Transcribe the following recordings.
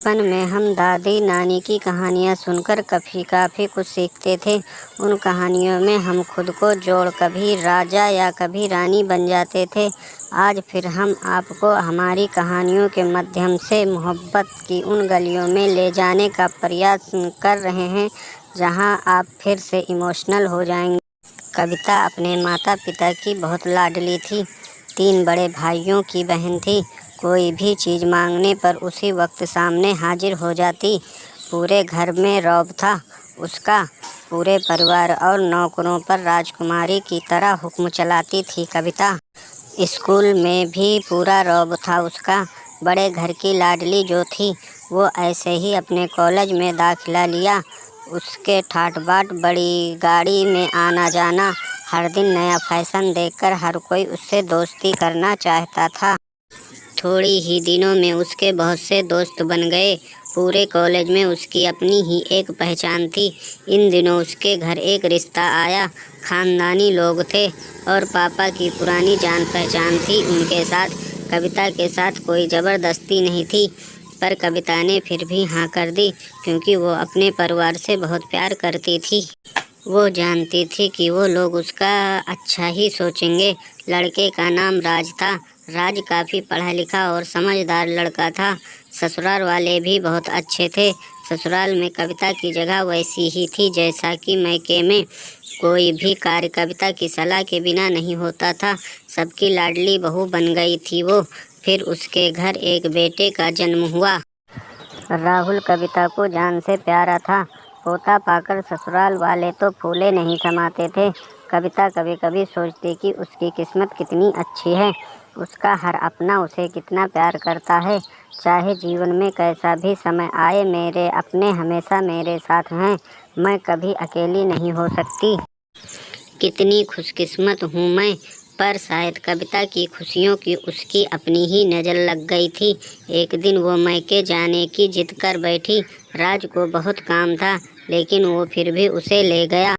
बचपन में हम दादी नानी की कहानियाँ सुनकर काफ़ी कुछ सीखते थे। उन कहानियों में हम खुद को जोड़ कभी राजा या कभी रानी बन जाते थे। आज फिर हम आपको हमारी कहानियों के माध्यम से मोहब्बत की उन गलियों में ले जाने का प्रयास कर रहे हैं जहाँ आप फिर से इमोशनल हो जाएंगे। कविता अपने माता पिता की बहुत लाडली थी। 3 बड़े भाइयों की बहन थी। कोई भी चीज़ मांगने पर उसी वक्त सामने हाजिर हो जाती। पूरे घर में रौब था उसका। पूरे परिवार और नौकरों पर राजकुमारी की तरह हुक्म चलाती थी कविता। स्कूल में भी पूरा रौब था उसका। बड़े घर की लाडली जो थी वो ऐसे ही अपने कॉलेज में दाखिला लिया। उसके ठाट बाट, बड़ी गाड़ी में आना जाना, हर दिन नया फैशन देखकर हर कोई उससे दोस्ती करना चाहता था। थोड़ी ही दिनों में उसके बहुत से दोस्त बन गए। पूरे कॉलेज में उसकी अपनी ही एक पहचान थी। इन दिनों उसके घर एक रिश्ता आया। खानदानी लोग थे और पापा की पुरानी जान पहचान थी उनके साथ। कविता के साथ कोई ज़बरदस्ती नहीं थी, पर कविता ने फिर भी हाँ कर दी क्योंकि वो अपने परिवार से बहुत प्यार करती थी। वो जानती थी कि वो लोग उसका अच्छा ही सोचेंगे। लड़के का नाम राज था। राज काफ़ी पढ़ा लिखा और समझदार लड़का था। ससुराल वाले भी बहुत अच्छे थे। ससुराल में कविता की जगह वैसी ही थी जैसा कि मायके में। कोई भी कार्य कविता की सलाह के बिना नहीं होता था। सबकी लाडली बहू बन गई थी वो। फिर उसके घर एक बेटे का जन्म हुआ। राहुल कविता को जान से प्यारा था। पोता पाकर ससुराल वाले तो फूले नहीं समाते थे। कविता कभी कभी सोचती कि उसकी किस्मत कितनी अच्छी है। उसका हर अपना उसे कितना प्यार करता है। चाहे जीवन में कैसा भी समय आए, मेरे अपने हमेशा मेरे साथ हैं। मैं कभी अकेली नहीं हो सकती। कितनी खुशकिस्मत हूँ मैं। पर शायद कविता की खुशियों की उसकी अपनी ही नज़र लग गई थी। एक दिन वो मायके जाने की जिद कर बैठी। राज को बहुत काम था, लेकिन वो फिर भी उसे ले गया।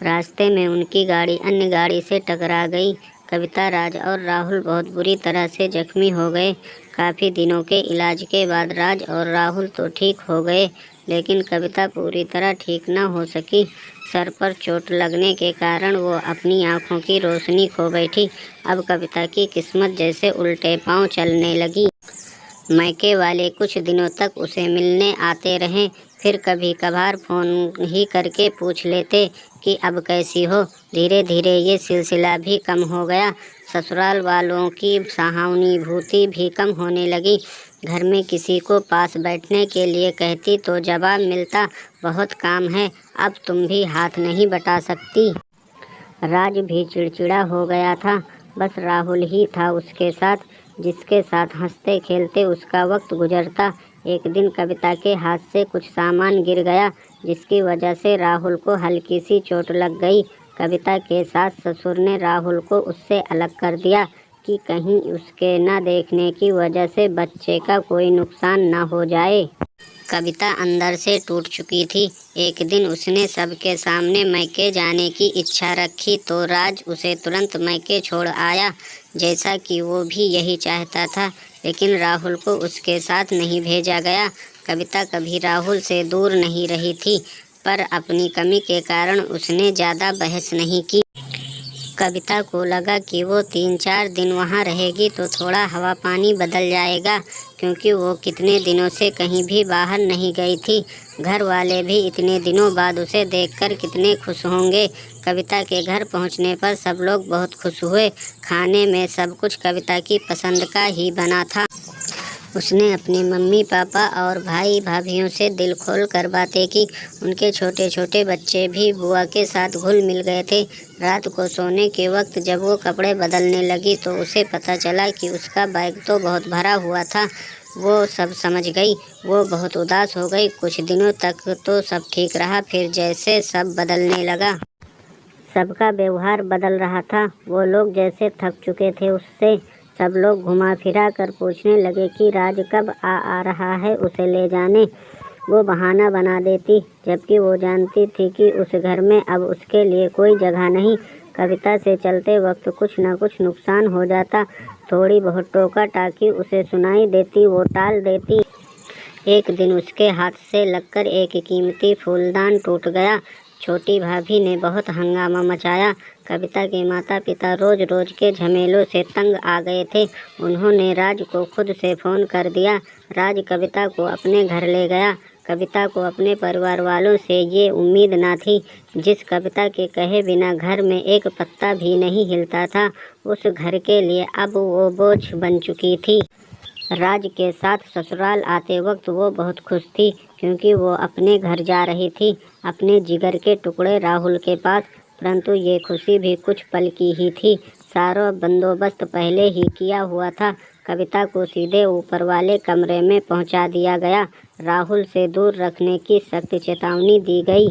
रास्ते में उनकी गाड़ी अन्य गाड़ी से टकरा गई। कविता, राज और राहुल बहुत बुरी तरह से जख्मी हो गए। काफ़ी दिनों के इलाज के बाद राज और राहुल तो ठीक हो गए, लेकिन कविता पूरी तरह ठीक न हो सकी। सर पर चोट लगने के कारण वो अपनी आँखों की रोशनी खो बैठी। अब कविता की किस्मत जैसे उल्टे पाँव चलने लगी। मायके वाले कुछ दिनों तक उसे मिलने आते रहे। फिर कभी कभार फ़ोन ही करके पूछ लेते कि अब कैसी हो। धीरे धीरे ये सिलसिला भी कम हो गया। ससुराल वालों की सहानुभूति भी कम होने लगी। घर में किसी को पास बैठने के लिए कहती तो जवाब मिलता, बहुत काम है, अब तुम भी हाथ नहीं बटा सकती। राज भी चिड़चिड़ा हो गया था। बस राहुल ही था उसके साथ, जिसके साथ हंसते खेलते उसका वक्त गुजरता। एक दिन कविता के हाथ से कुछ सामान गिर गया, जिसकी वजह से राहुल को हल्की सी चोट लग गई। कविता के सास ससुर ने राहुल को उससे अलग कर दिया कि कहीं उसके न देखने की वजह से बच्चे का कोई नुकसान न हो जाए। कविता अंदर से टूट चुकी थी। एक दिन उसने सबके सामने मायके जाने की इच्छा रखी तो राज उसे तुरंत मायके छोड़ आया, जैसा कि वो भी यही चाहता था। लेकिन राहुल को उसके साथ नहीं भेजा गया। कविता कभी राहुल से दूर नहीं रही थी, पर अपनी कमी के कारण उसने ज़्यादा बहस नहीं की। कविता को लगा कि वो 3-4 दिन वहाँ रहेगी तो थोड़ा हवा पानी बदल जाएगा, क्योंकि वो कितने दिनों से कहीं भी बाहर नहीं गई थी। घर वाले भी इतने दिनों बाद उसे देखकर कितने खुश होंगे। कविता के घर पहुँचने पर सब लोग बहुत खुश हुए। खाने में सब कुछ कविता की पसंद का ही बना था। उसने अपने मम्मी पापा और भाई भाभीयों से दिल खोल कर बातें की। उनके छोटे छोटे बच्चे भी बुआ के साथ घुल मिल गए थे। रात को सोने के वक्त जब वो कपड़े बदलने लगी तो उसे पता चला कि उसका बैग तो बहुत भरा हुआ था। वो सब समझ गई। वो बहुत उदास हो गई। कुछ दिनों तक तो सब ठीक रहा, फिर जैसे सब बदलने लगा। सबका व्यवहार बदल रहा था। वो लोग जैसे थक चुके थे उससे। सब लोग घुमा फिरा कर पूछने लगे कि राज कब आ रहा है उसे ले जाने। वो बहाना बना देती, जबकि वो जानती थी कि उस घर में अब उसके लिए कोई जगह नहीं। कविता से चलते वक्त कुछ न कुछ नुकसान हो जाता। थोड़ी बहुत टोका टाकी उसे सुनाई देती, वो टाल देती। एक दिन उसके हाथ से लगकर एक कीमती फूलदान टूट गया। छोटी भाभी ने बहुत हंगामा मचाया। कविता के माता पिता रोज रोज के झमेलों से तंग आ गए थे। उन्होंने राज को खुद से फ़ोन कर दिया। राज कविता को अपने घर ले गया। कविता को अपने परिवार वालों से ये उम्मीद ना थी। जिस कविता के कहे बिना घर में एक पत्ता भी नहीं हिलता था, उस घर के लिए अब वो बोझ बन चुकी थी। राज के साथ ससुराल आते वक्त वो बहुत खुश थी, क्योंकि वो अपने घर जा रही थी, अपने जिगर के टुकड़े राहुल के पास। परंतु ये खुशी भी कुछ पल की ही थी। सारा बंदोबस्त पहले ही किया हुआ था। कविता को सीधे ऊपर वाले कमरे में पहुंचा दिया गया। राहुल से दूर रखने की सख्त चेतावनी दी गई।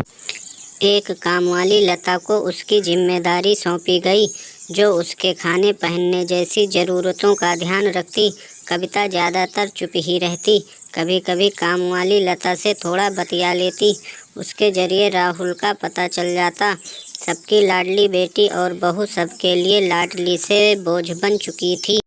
एक कामवाली लता को उसकी जिम्मेदारी सौंपी गई, जो उसके खाने पहनने जैसी ज़रूरतों का ध्यान रखती। कविता ज़्यादातर चुप ही रहती। कभी कभी कामवाली लता से थोड़ा बतिया लेती। उसके जरिए राहुल का पता चल जाता। सबकी लाडली बेटी और बहू सबके लिए लाडली से बोझ बन चुकी थी।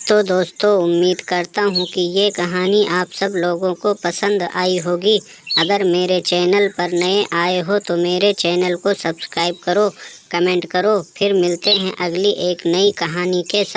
तो दोस्तों, उम्मीद करता हूँ कि ये कहानी आप सब लोगों को पसंद आई होगी। अगर मेरे चैनल पर नए आए हो तो मेरे चैनल को सब्सक्राइब करो, कमेंट करो। फिर मिलते हैं अगली एक नई कहानी के साथ।